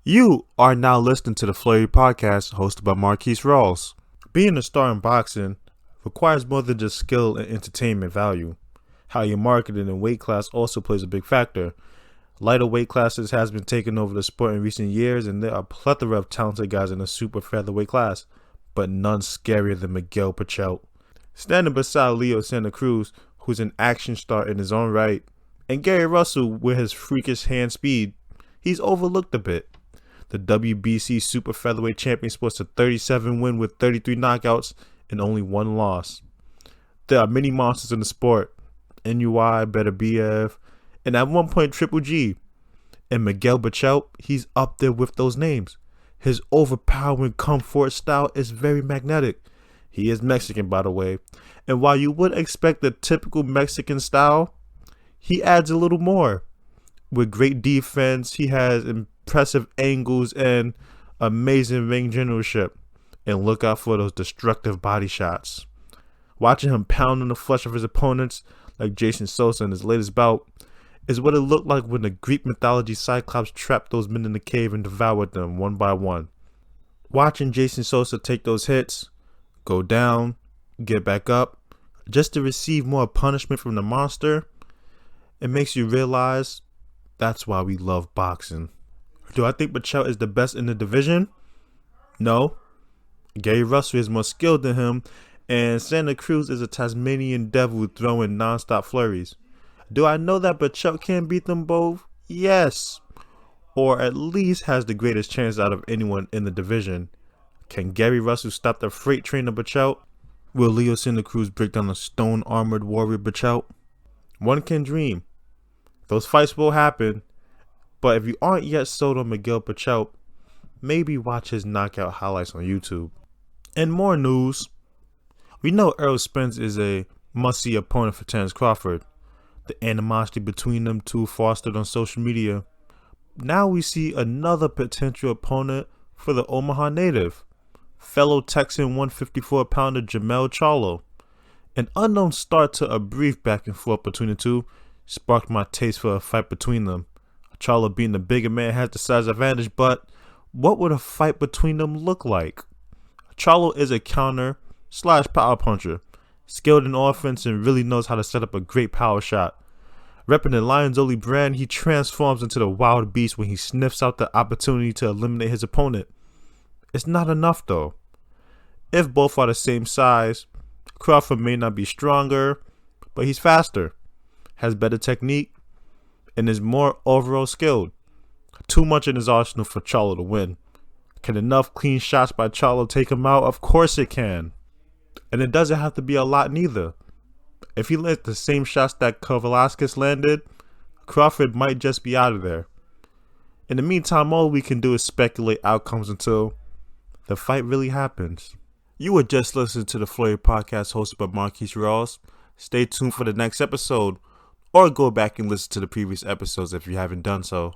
You are now listening to the Flurry podcast hosted by Marquise Rawls. Being a star in boxing requires more than just skill and entertainment value. How you're marketed in weight class also plays a big factor. Lighter weight classes has been taking over the sport in recent years, and there are a plethora of talented guys in the super featherweight class, but none scarier than Miguel Pachelt. Standing beside Leo Santa Cruz, who's an action star in his own right, and Gary Russell with his freakish hand speed, he's overlooked a bit. The WBC Super Featherweight champion sports a 37 win with 33 knockouts and only one loss. There are many monsters in the sport. NUI, Beterbiev, and at one point Triple G. And Miguel Pachelt, he's up there with those names. His overpowering comfort style is very magnetic. He is Mexican, by the way. And while you would expect the typical Mexican style, he adds a little more. With great defense, he has impressive angles and amazing ring generalship. And look out for those destructive body shots. Watching him pound in the flesh of his opponents, like Jason Sosa in his latest bout, is what it looked like when the Greek mythology Cyclops trapped those men in the cave and devoured them one by one. Watching Jason Sosa take those hits, go down, get back up, just to receive more punishment from the monster, it makes you realize that's why we love boxing. Do I think Pachelt is the best in the division? No. Gary Russell is more skilled than him, and Santa Cruz is a Tasmanian devil throwing non-stop flurries. Do I know that Pachelt can beat them both? Yes. Or at least has the greatest chance out of anyone in the division. Can Gary Russell stop the freight train of Pachelt? Will Leo Santa Cruz break down a stone-armored warrior Pachelt? One can dream. Those fights will happen, but if you aren't yet sold on Miguel Pachelt, maybe watch his knockout highlights on YouTube. And more news. We know Errol Spence is a must-see opponent for Terence Crawford. The animosity between them two fostered on social media. Now we see another potential opponent for the Omaha native, fellow Texan 154-pounder Jamel Charlo. An unknown start to a brief back and forth between the two sparked my taste for a fight between them. Charlo being the bigger man has the size advantage, but what would a fight between them look like? Charlo is a counter/power puncher, skilled in offense and really knows how to set up a great power shot. Repping the Lions Only brand, he transforms into the wild beast when he sniffs out the opportunity to eliminate his opponent. It's not enough though. If both are the same size, Crawford may not be stronger, but he's faster, has better technique, and is more overall skilled. Too much in his arsenal for Charlo to win. Can enough clean shots by Charlo take him out? Of course it can. And it doesn't have to be a lot neither. If he lands the same shots that Velasquez landed, Crawford might just be out of there. In the meantime, all we can do is speculate outcomes until the fight really happens. You were just listening to the Flurry podcast hosted by Marquise Rawls. Stay tuned for the next episode, or go back and listen to the previous episodes if you haven't done so.